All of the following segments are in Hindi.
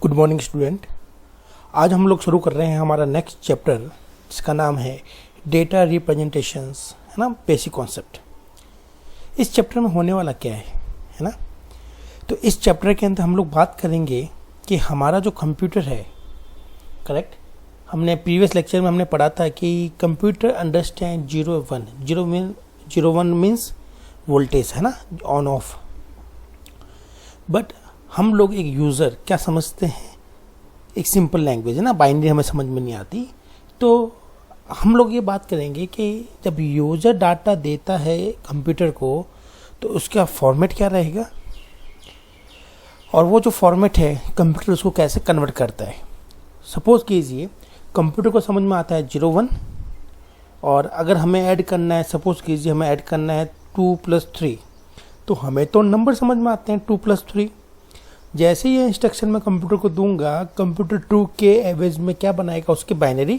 Good morning student. आज हम लोग शुरू कर रहे हैं हमारा नेक्स्ट चैप्टर जिसका नाम है डेटा रिप्रेजेंटेशंस, है ना, बेसिक कॉन्सेप्ट। इस चैप्टर में होने वाला क्या है ना। तो इस चैप्टर के अंदर हम लोग बात करेंगे कि हमारा जो कंप्यूटर है, करेक्ट, हमने प्रीवियस लेक्चर में हमने पढ़ा था कि कंप्यूटर अंडरस्टैंड 0 1 मीन्स वोल्टेज, है ना, ऑन ऑफ। बट हम लोग एक यूज़र क्या समझते हैं, एक सिंपल लैंग्वेज है ना, बाइनरी हमें समझ में नहीं आती। तो हम लोग ये बात करेंगे कि जब यूज़र डाटा देता है कंप्यूटर को तो उसका फॉर्मेट क्या रहेगा, और वो जो फॉर्मेट है कंप्यूटर उसको कैसे कन्वर्ट करता है। सपोज कीजिए कंप्यूटर को समझ में आता है 0 1, और अगर हमें ऐड करना है, सपोज कीजिए हमें ऐड करना है 2 + 3, तो हमें तो नंबर समझ में आते हैं 2 + 3। जैसे ये इंस्ट्रक्शन मैं कंप्यूटर को दूंगा, कंप्यूटर 2 के एवरेज में क्या बनाएगा, उसकी बाइनरी,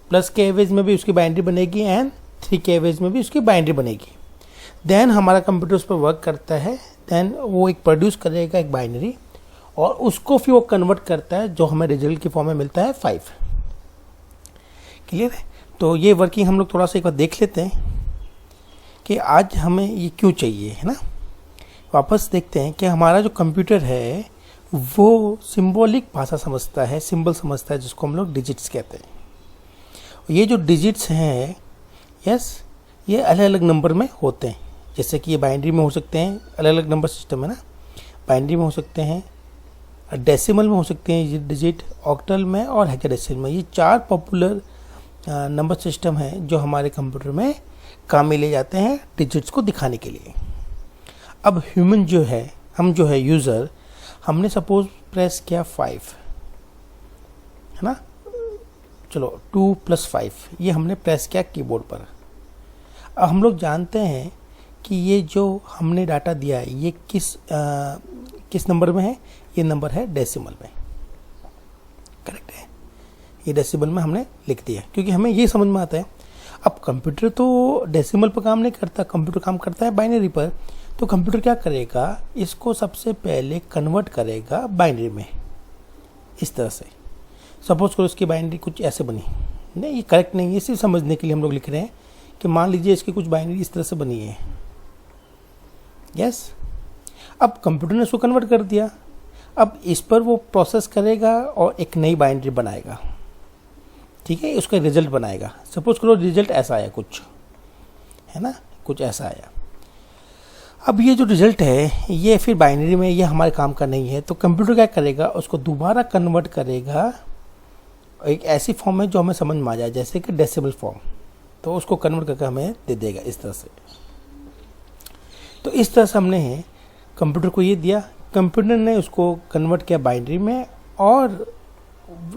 प्लस के एवरेज में भी उसकी बाइनरी बनेगी, एंड 3 के एवरेज में भी उसकी बाइनरी बनेगी। देन हमारा कंप्यूटर उस पर वर्क करता है, देन वो एक प्रोड्यूस करेगा एक बाइनरी, और उसको फिर वो कन्वर्ट करता है जो हमें रिजल्ट की फॉर्म में मिलता है 5। क्लियर है। तो ये वर्किंग हम लोग थोड़ा सा एक बार देख लेते हैं कि आज हमें ये क्यों चाहिए, है ना। वापस देखते हैं कि हमारा जो कंप्यूटर है वो सिंबॉलिक भाषा समझता है, सिंबल समझता है, जिसको हम लोग डिजिट्स कहते हैं। ये जो डिजिट्स हैं, यस, ये अलग अलग नंबर में होते हैं। जैसे कि ये बाइनरी में हो सकते हैं, अलग अलग नंबर सिस्टम है ना, बाइनरी में हो सकते हैं, डेसिमल में हो सकते हैं ये डिजिट, ऑक्टल में और हेक्साडेसिमल में। ये 4 पॉपुलर नंबर सिस्टम हैं जो हमारे कंप्यूटर में काम में ले जाते हैं डिजिट्स को दिखाने के लिए। अब ह्यूमन जो है, हम जो है यूज़र, हमने सपोज प्रेस किया 5, है ना, चलो 2 + 5 ये हमने प्रेस किया कीबोर्ड पर। अब हम लोग जानते हैं कि ये जो हमने डाटा दिया है ये किस नंबर में है, ये नंबर है डेसिमल में, करेक्ट है। ये डेसिमल में हमने लिख दिया क्योंकि हमें ये समझ में आता है। अब कंप्यूटर तो डेसिमल पर काम नहीं करता, कंप्यूटर काम करता है बाइनरी पर। तो कंप्यूटर क्या करेगा, इसको सबसे पहले कन्वर्ट करेगा बाइनरी में, इस तरह से। सपोज करो इसकी बाइनरी कुछ ऐसे बनी, नहीं ये करेक्ट नहीं है, सिर्फ समझने के लिए हम लोग लिख रहे हैं कि मान लीजिए इसकी कुछ बाइनरी इस तरह से बनी है, यस। अब कंप्यूटर ने उसको कन्वर्ट कर दिया, अब इस पर वो प्रोसेस करेगा और एक नई बाइनरी बनाएगा, ठीक है, उसका रिजल्ट बनाएगा। सपोज करो रिजल्ट ऐसा आया कुछ, है ना, कुछ ऐसा आया। अब ये जो रिजल्ट है ये फिर बाइनरी में, ये हमारे काम का नहीं है। तो कंप्यूटर क्या करेगा, उसको दोबारा कन्वर्ट करेगा एक ऐसी फॉर्म में जो हमें समझ में आ जाए, जैसे कि डेसिमल फॉर्म। तो उसको कन्वर्ट करके हमें दे देगा इस तरह से। तो इस तरह से हमने कंप्यूटर को ये दिया, कंप्यूटर ने उसको कन्वर्ट किया बाइनरी में और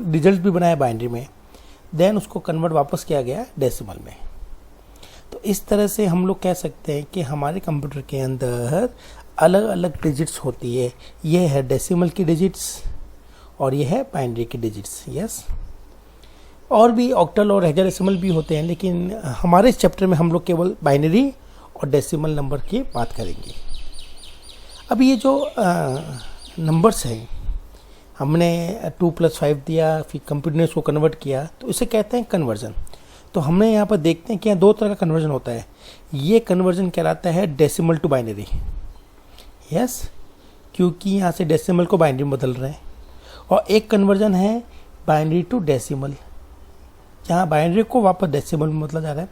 रिजल्ट भी बनाया बाइनरी में, देन उसको कन्वर्ट वापस किया गया डेसिमल में। तो इस तरह से हम लोग कह सकते हैं कि हमारे कंप्यूटर के अंदर अलग अलग डिजिट्स होती है। ये है डेसिमल की डिजिट्स और ये है बाइनरी की डिजिट्स, यस। और भी ऑक्टल और हेक्साडेसिमल भी होते हैं, लेकिन हमारे इस चैप्टर में हम लोग केवल बाइनरी और डेसिमल नंबर की बात करेंगे। अब ये जो नंबर्स हैं, हमने 2 + 5 दिया, फिर कंप्यूटर ने उसको कन्वर्ट किया, तो इसे कहते हैं कन्वर्जन। तो हमने यहाँ पर देखते हैं कि यहाँ 2 तरह का कन्वर्जन होता है। ये कन्वर्जन कहलाता है डेसिमल टू बाइनरी, यस, क्योंकि यहाँ से डेसिमल को बाइनरी में बदल रहे हैं। और एक कन्वर्जन है बाइनरी टू डेसिमल, जहाँ बाइनरी को वापस डेसिमल में बदला जा रहा है।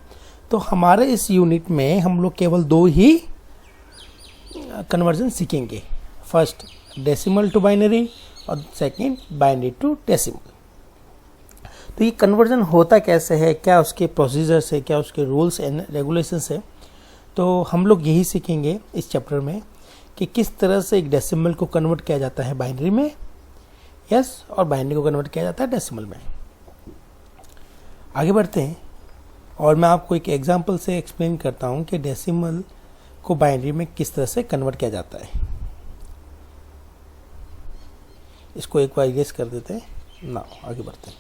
तो हमारे इस यूनिट में हम लोग केवल 2 ही कन्वर्जन सीखेंगे, फर्स्ट डेसिमल टू बाइनरी और सेकेंड बाइनरी टू डेसिमल। तो ये कन्वर्जन होता कैसे है, क्या उसके प्रोसीजर्स है, क्या उसके रूल्स एंड रेगुलेशंस है, तो हम लोग यही सीखेंगे इस चैप्टर में कि किस तरह से एक डेसिमल को कन्वर्ट किया जाता है बाइनरी में, यस, और बाइनरी को कन्वर्ट किया जाता है डेसिमल में। आगे बढ़ते हैं और मैं आपको एक एग्जांपल से एक्सप्लेन करता हूँ कि डेसिमल को बाइनरी में किस तरह से कन्वर्ट किया जाता है। इसको एक बार इरेज कर देते हैं ना, आगे बढ़ते हैं।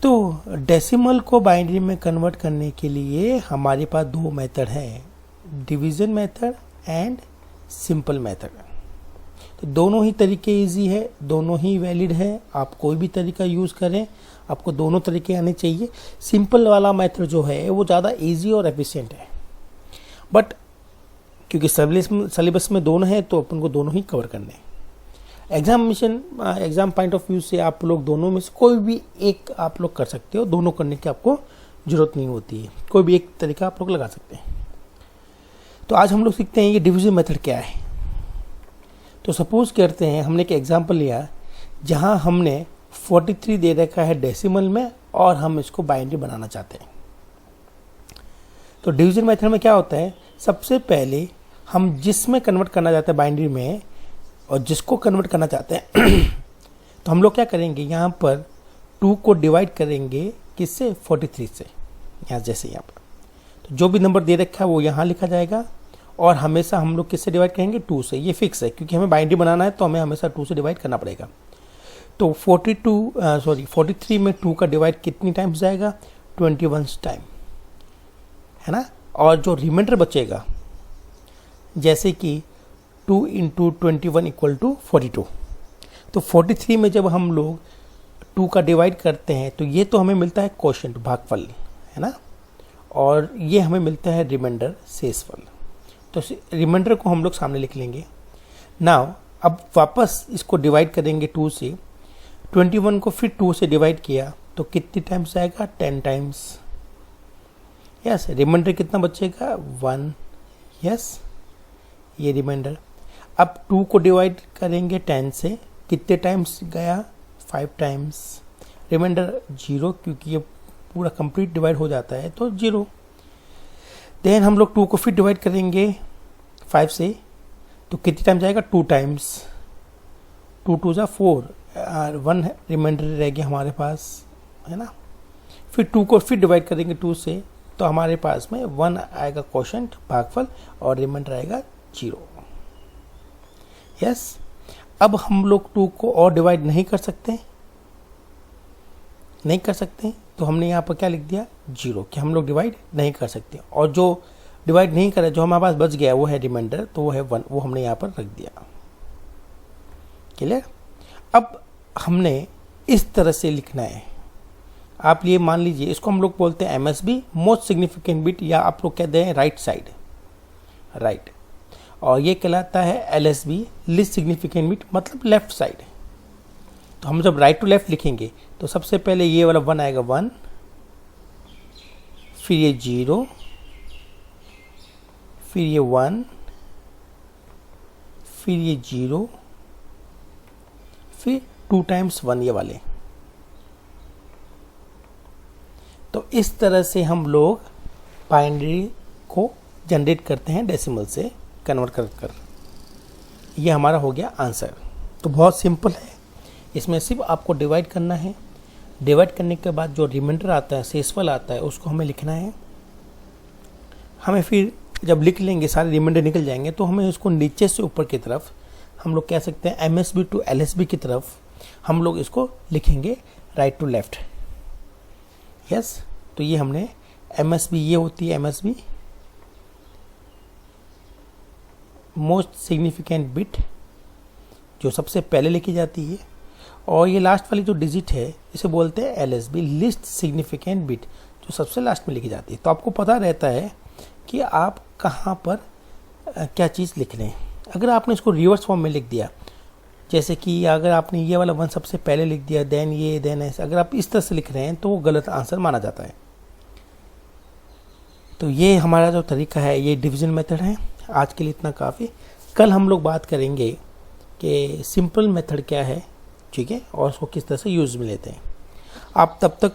तो डेसिमल को बाइनरी में कन्वर्ट करने के लिए हमारे पास 2 मेथड हैं, division method and simple method. तो दोनों ही तरीके इजी है, दोनों ही वैलिड है, आप कोई भी तरीका यूज़ करें, आपको दोनों तरीके आने चाहिए। सिंपल वाला मेथड जो है वो ज़्यादा इजी और एफिशिएंट है, बट क्योंकि सिलेबस में दोनों है तो अपन को दोनों ही कवर करने हैं। एग्जाम पॉइंट ऑफ व्यू से आप लोग दोनों में से कोई भी एक आप लोग कर सकते हो, दोनों करने की आपको ज़रूरत नहीं होती है, कोई भी एक तरीका आप लोग लगा सकते हैं। तो आज हम लोग सीखते हैं ये डिवीजन मेथड क्या है। तो सपोज करते हैं हमने एक एग्जांपल लिया जहां हमने 43 दे रखा है डेसिमल में और हम इसको बाइनरी बनाना चाहते हैं। तो डिवीजन मेथड में क्या होता है, सबसे पहले हम जिसमें कन्वर्ट करना चाहते हैं बाइनरी में और जिसको कन्वर्ट करना चाहते हैं तो हम लोग क्या करेंगे, यहाँ पर 2 को डिवाइड करेंगे किससे, 43 से। यहाँ जैसे यहाँ पर तो जो भी नंबर दे रखा है वो यहाँ लिखा जाएगा और हमेशा हम लोग किससे डिवाइड करेंगे, 2 से। ये फिक्स है क्योंकि हमें बाइनरी बनाना है तो हमें हमेशा 2 से डिवाइड करना पड़ेगा। तो 43 में 2 का डिवाइड कितनी टाइम्स जाएगा, 21 टाइम, है ना। और जो रिमाइंडर बचेगा जैसे कि 2 × 21 = 42। तो 43 में जब हम लोग 2 का डिवाइड करते हैं तो ये तो हमें मिलता है क्वोशिएंट भागफल, है ना, और ये हमें मिलता है रिमाइंडर शेषफल। तो रिमाइंडर को हम लोग सामने लिख लेंगे। नाउ अब वापस इसको डिवाइड करेंगे 2 से, 21 को फिर 2 से डिवाइड किया तो कितनी टाइम्स आएगा, 10 टाइम्स। यस, रिमाइंडर कितना बचेगा, 1। यस, ये रिमाइंडर। अब 2 को डिवाइड करेंगे 10 से, कितने टाइम्स गया, 5 टाइम्स। रिमाइंडर 0 क्योंकि ये पूरा कंप्लीट डिवाइड हो जाता है तो 0। देन हम लोग 2 को फिर डिवाइड करेंगे 5 से तो कितने टाइम जाएगा, 2 टाइम्स। 2 × 2 = 4 और 1 रिमाइंडर रह गया हमारे पास, है ना। फिर 2 को फिर डिवाइड करेंगे 2 से तो हमारे पास में 1 आएगा क्वोशिएंट भागफल और रिमाइंडर आएगा 0। यस, अब हम लोग 2 को और डिवाइड नहीं कर सकते तो हमने यहाँ पर क्या लिख दिया, 0, कि हम लोग डिवाइड नहीं कर सकते। और जो डिवाइड नहीं करा, जो हमारे पास बच गया वो है रिमाइंडर, तो वो है 1, वो हमने यहाँ पर रख दिया। क्लियर। अब हमने इस तरह से लिखना है। आप ये मान लीजिए, इसको हम लोग बोलते हैं MSB, मोस्ट सिग्निफिकेंट बिट, या आप लोग कहते हैं राइट साइड, राइट। और ये कहलाता है LSB, लिस्ट सिग्निफिकेंट बिट, मतलब लेफ्ट साइड। तो हम जब राइट टू लेफ्ट लिखेंगे तो सबसे पहले ये वाला 1 आएगा, 1, फिर ये 0, फिर ये 1, फिर ये 0, फिर 2 टाइम्स 1 ये वाले। तो इस तरह से हम लोग बाइनरी को जनरेट करते हैं, डेसिमल से कन्वर्ट कर। ये हमारा हो गया आंसर। तो बहुत सिंपल है, इसमें सिर्फ आपको डिवाइड करना है। डिवाइड करने के बाद जो रिमाइंडर आता है, शेषफल आता है, उसको हमें लिखना है। हमें फिर जब लिख लेंगे, सारे रिमाइंडर निकल जाएंगे, तो हमें इसको नीचे से ऊपर की तरफ हम लोग कह सकते हैं MSB to LSB की तरफ हम लोग इसको लिखेंगे, राइट टू लेफ्ट। यस, तो ये हमने MSB, ये होती है MSB, मोस्ट सिग्निफिकेंट बिट, जो सबसे पहले लिखी जाती है। और ये लास्ट वाली जो डिजिट है इसे बोलते हैं LSB, लिस्ट सिग्निफिकेंट बिट, जो सबसे लास्ट में लिखी जाती है। तो आपको पता रहता है कि आप कहाँ पर क्या चीज़ लिख रहे हैं। अगर आपने इसको रिवर्स फॉर्म में लिख दिया, जैसे कि अगर आपने ये वाला 1 सबसे पहले लिख दिया, देन ये, देन ऐसे, अगर आप इस तरह से लिख रहे हैं तो वो गलत आंसर माना जाता है। तो ये हमारा जो तरीका है, ये डिवीजन मेथड है। आज के लिए इतना काफ़ी। कल हम लोग बात करेंगे कि सिंपल मेथड क्या है, ठीक है, और उसको किस तरह से यूज़ में लेते हैं। आप तब तक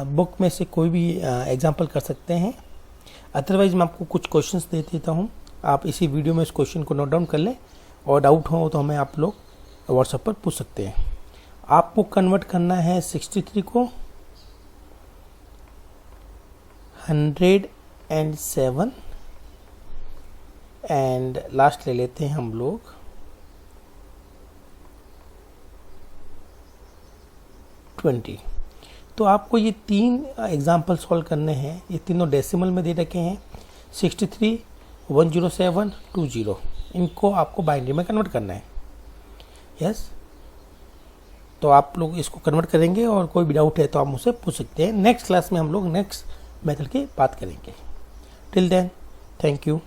बुक में से कोई भी एग्जांपल कर सकते हैं, अदरवाइज मैं आपको कुछ क्वेश्चंस दे देता हूँ। आप इसी वीडियो में इस क्वेश्चन को नोट डाउन कर लें और डाउट हो तो हमें आप लोग व्हाट्सएप पर पूछ सकते हैं। आपको कन्वर्ट करना है 63 को 107 एंड लास्ट ले लेते हैं हम लोग 20। तो आपको ये 3 एग्जाम्पल सॉल्व करने हैं। ये तीनों डेसिमल में दे रखे हैं, 63, 107, 20। इनको आपको बाइनरी में कन्वर्ट करना है। यस, तो आप लोग इसको कन्वर्ट करेंगे और कोई भी डाउट है तो आप मुझसे पूछ सकते हैं। नेक्स्ट क्लास में हम लोग नेक्स्ट मेथड की बात करेंगे। Till then, thank you.